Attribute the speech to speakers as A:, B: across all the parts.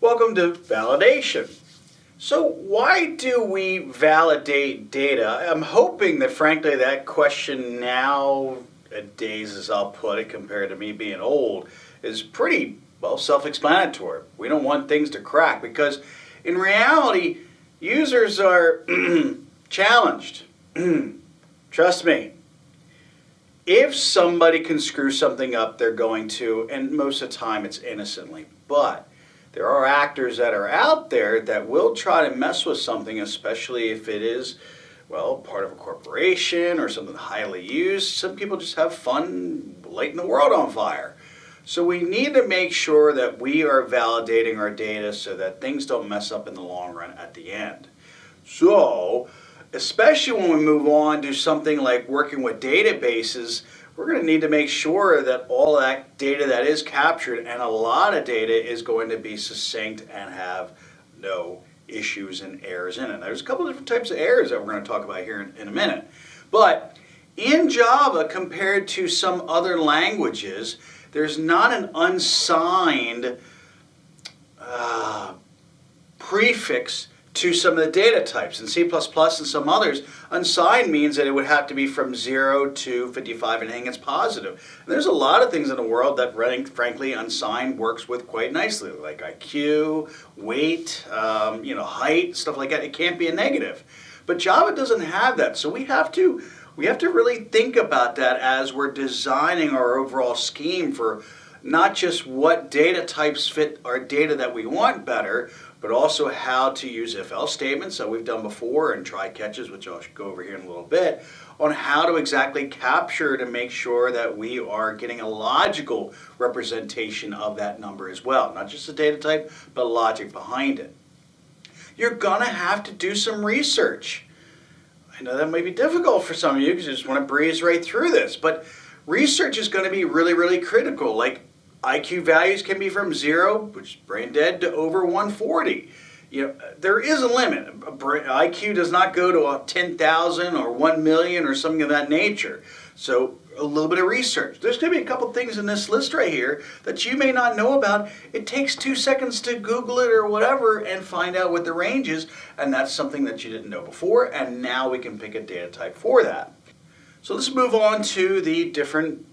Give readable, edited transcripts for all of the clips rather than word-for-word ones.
A: Welcome to validation. So why do we validate data? I'm hoping that frankly that question nowadays, as I'll put it, compared to me being old, is pretty well self-explanatory. We don't want things to crack because in reality, users are challenged. Trust me. If somebody can screw something up, they're going to, and most of the time it's innocently. But there are actors that are out there that will try to mess with something, especially if it is, well, part of a corporation or something highly used. Some people just have fun lighting the world on fire. So we need to make sure that we are validating our data so that things don't mess up in the long run at the end. So, especially when we move on to something like working with databases, we're going to need to make sure that all that data that is captured, and a lot of data, is going to be succinct and have no issues and errors in it. There's a couple of different types of errors that we're going to talk about here in a minute. But in Java, compared to some other languages, there's not an unsigned prefix to some of the data types. In C++ and some others, unsigned means that it would have to be from 0 to 55 and anything that's positive. And there's a lot of things in the world that, frankly, unsigned works with quite nicely, like IQ, weight, height, stuff like that. It can't be a negative. But Java doesn't have that, so we have to really think about that as we're designing our overall scheme for not just what data types fit our data that we want better, but also how to use if-else statements that we've done before and try catches, which I'll go over here in a little bit, on how to exactly capture to make sure that we are getting a logical representation of that number as well. Not just the data type, but logic behind it. You're going to have to do some research. I know that might be difficult for some of you because you just want to breeze right through this, but research is going to be really, really critical. Like IQ values can be from 0, which is brain dead, to over 140. There is a limit. IQ does not go to 10,000 or 1 million or something of that nature. So a little bit of research. There's going to be a couple things in this list right here that you may not know about. It takes 2 seconds to Google it or whatever and find out what the range is, and that's something that you didn't know before, and now we can pick a data type for that. So let's move on to the different.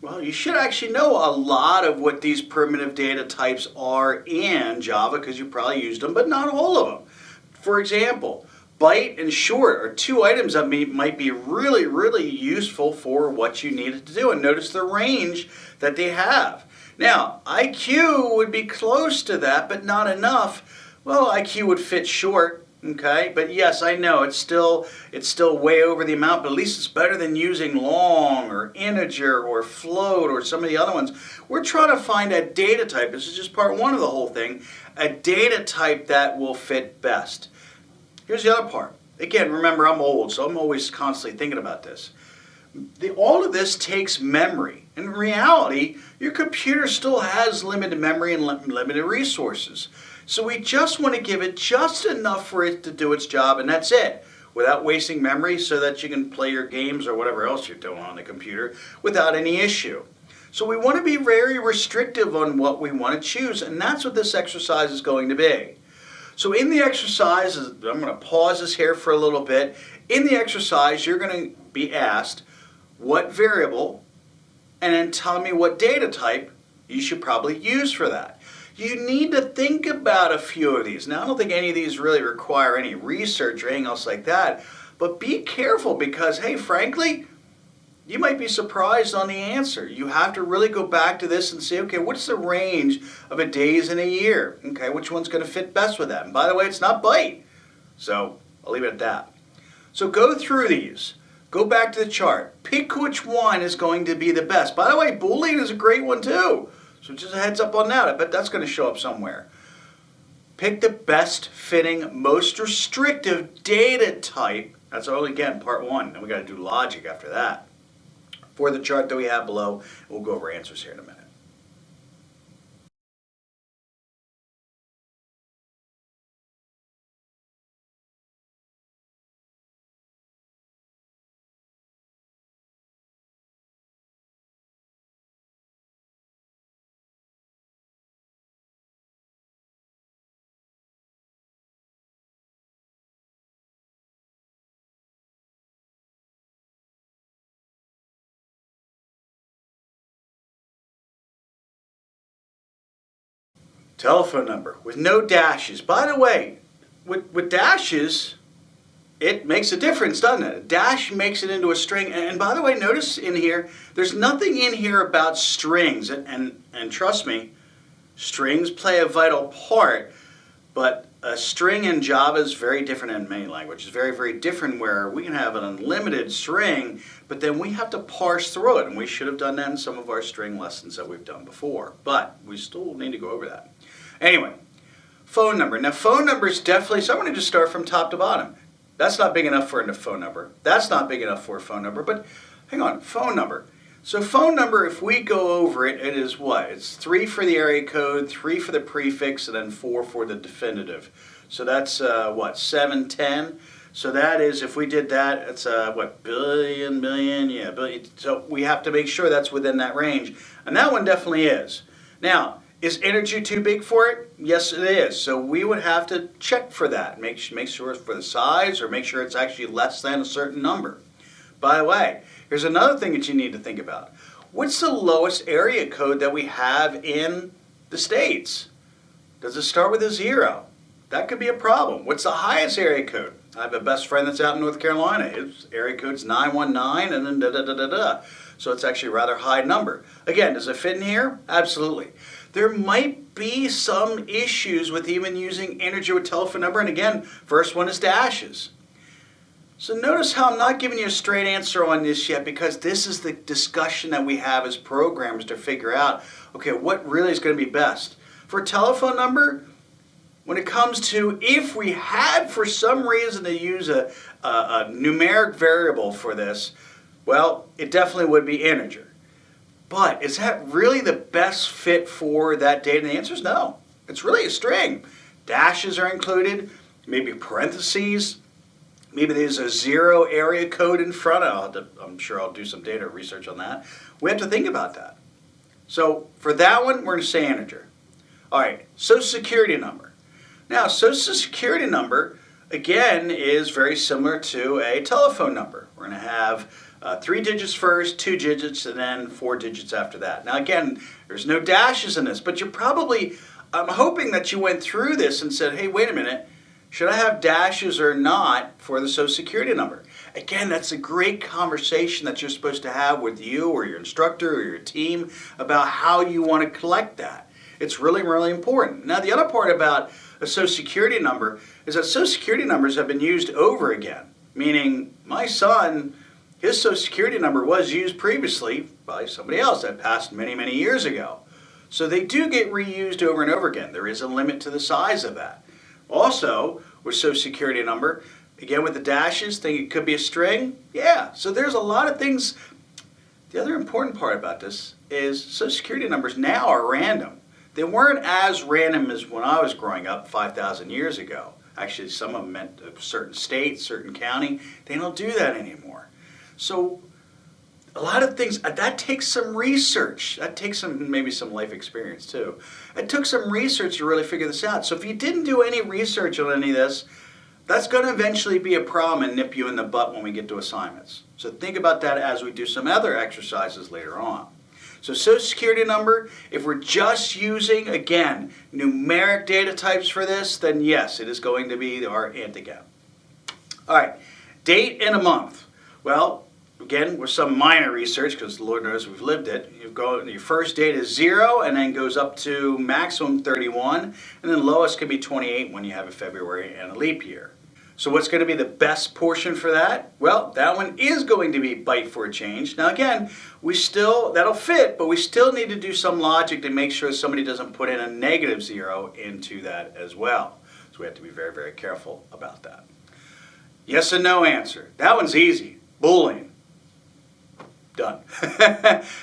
A: Well, you should actually know a lot of what these primitive data types are in Java because you probably used them, but not all of them. For example, byte and short are 2 items that might be really, really useful for what you needed to do. And notice the range that they have. Now, IQ would be close to that, but not enough. Well, IQ would fit short. Okay, but yes, I know it's still way over the amount, but at least it's better than using long or integer or float or some of the other ones. We're trying to find a data type. This is just part one of the whole thing. A data type that will fit best. Here's the other part. Again, remember I'm old, so I'm always constantly thinking about this. All of this takes memory. In reality, your computer still has limited memory and limited resources. So we just want to give it just enough for it to do its job, and that's it, without wasting memory so that you can play your games or whatever else you're doing on the computer without any issue. So we want to be very restrictive on what we want to choose, and that's what this exercise is going to be. So in the exercise, I'm going to pause this here for a little bit. In the exercise, you're going to be asked what variable, and then tell me what data type you should probably use for that. You need to think about a few of these. Now, I don't think any of these really require any research or anything else like that, but be careful because, hey, frankly, you might be surprised on the answer. You have to really go back to this and say, okay, what's the range of a days in a year? Okay, which one's going to fit best with that? And by the way, it's not byte, so I'll leave it at that. So go through these. Go back to the chart. Pick which one is going to be the best. By the way, Boolean is a great one too. So just a heads up on that. I bet that's going to show up somewhere. Pick the best fitting, most restrictive data type. That's only, again, part one. Then we got to do logic after that. For the chart that we have below, we'll go over answers here in a minute. Telephone number with no dashes. By the way, with dashes, it makes a difference, doesn't it? A dash makes it into a string. And by the way, notice in here, there's nothing in here about strings. And trust me, strings play a vital part, but a string in Java is very different in many languages. Very, very different, where we can have an unlimited string, but then we have to parse through it. And we should have done that in some of our string lessons that we've done before. But we still need to go over that. Anyway, phone number. Now, phone number is definitely, so I'm going to just start from top to bottom. That's not big enough for a phone number. That's not big enough for a phone number. But hang on, phone number. So phone number, if we go over it, it is what? It's 3 for the area code, 3 for the prefix, and then 4 for the definitive. So that's what, 7, 10? So that is, if we did that, it's what, billion, million? Yeah, billion. So we have to make sure that's within that range. And that one definitely is. Now, is integer too big for it? Yes, it is. So we would have to check for that. Make sure it's for the size, or make sure it's actually less than a certain number. By the way, here's another thing that you need to think about. What's the lowest area code that we have in the States? Does it start with a 0? That could be a problem. What's the highest area code? I have a best friend that's out in North Carolina. His area code's 919 and then da-da-da-da-da. So it's actually a rather high number. Again, does it fit in here? Absolutely. There might be some issues with even using integer with telephone number. And again, first one is dashes. So notice how I'm not giving you a straight answer on this yet, because this is the discussion that we have as programmers to figure out, okay, what really is going to be best. For telephone number, when it comes to, if we had for some reason to use a numeric variable for this, well, it definitely would be integer. But is that really the best fit for that data? And the answer is no. It's really a string. Dashes are included, maybe parentheses, maybe there's a 0 area code in front of it. I'm sure I'll do some data research on that. We have to think about that. So for that one, we're going to say integer. All right, Social Security number. Now, Social Security number, again, is very similar to a telephone number. We're going to have 3 digits first, 2 digits, and then 4 digits after that. Now, again, there's no dashes in this, but you're probably, I'm hoping that you went through this and said, hey, wait a minute, should I have dashes or not for the Social Security number? Again, that's a great conversation that you're supposed to have with you or your instructor or your team about how you want to collect that. It's really, really important. Now, the other part about a Social Security number is that Social Security numbers have been used over again, meaning my son, his Social Security number was used previously by somebody else that passed many, many years ago. So they do get reused over and over again. There is a limit to the size of that. Also, with Social Security number, again with the dashes, think it could be a string? Yeah, so there's a lot of things. The other important part about this is Social Security numbers now are random. They weren't as random as when I was growing up 5,000 years ago. Actually, some of them meant a certain state, certain county. They don't do that anymore. So a lot of things, that takes some research. That takes maybe some life experience too. It took some research to really figure this out. So if you didn't do any research on any of this, that's going to eventually be a problem and nip you in the butt when we get to assignments. So think about that as we do some other exercises later on. So Social Security number, if we're just using, again, numeric data types for this, then yes, it is going to be our antigen. All right, date and a month. Well, again, with some minor research, because the Lord knows we've lived it, your first date is 0 and then goes up to maximum 31, and then lowest can be 28 when you have a February and a leap year. So what's going to be the best portion for that? Well, that one is going to be byte for a change. Now again, that'll fit, but we still need to do some logic to make sure somebody doesn't put in a -0 into that as well. So we have to be very, very careful about that. Yes and no answer. That one's easy. Boolean. Done.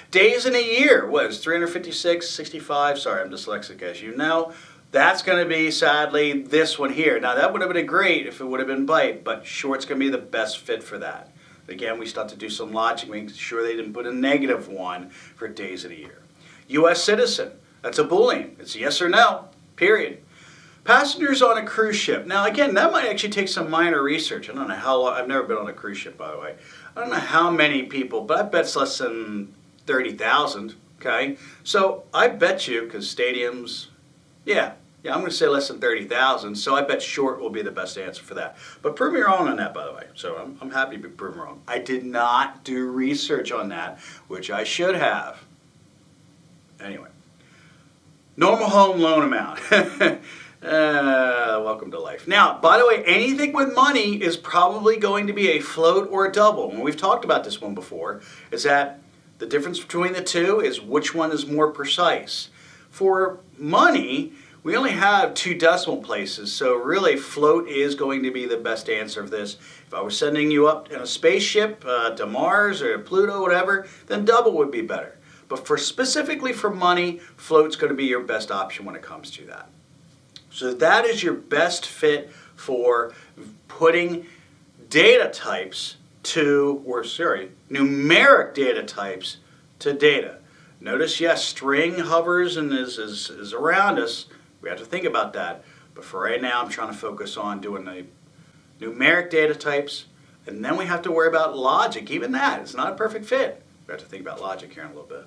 A: Days in a year was 356, 65. Sorry, I'm dyslexic, as you know. That's going to be, sadly, this one here. Now, that would have been great if it would have been byte, but short's going to be the best fit for that. Again, we start to do some logic, making sure they didn't put a -1 for days of the year. U.S. citizen. That's a Boolean. It's yes or no, period. Passengers on a cruise ship. Now, again, that might actually take some minor research. I don't know how long. I've never been on a cruise ship, by the way. I don't know how many people, but I bet it's less than 30,000, okay? So I bet you, because stadiums, Yeah, I'm going to say less than 30,000, so I bet short will be the best answer for that. But prove me wrong on that, by the way. So I'm happy to be proven wrong. I did not do research on that, which I should have. Anyway, normal home loan amount. Welcome to life. Now, by the way, anything with money is probably going to be a float or a double. And we've talked about this one before, is that the difference between the two is which one is more precise. For money, we only have 2 decimal places, so really float is going to be the best answer of this. If I was sending you up in a spaceship to Mars or Pluto, whatever, then double would be better. But specifically for money, float's going to be your best option when it comes to that. So that is your best fit for putting data types numeric data types to data. Notice, yes, string hovers and is around us. We have to think about that. But for right now, I'm trying to focus on doing the numeric data types. And then we have to worry about logic. Even that, it's not a perfect fit. We have to think about logic here in a little bit.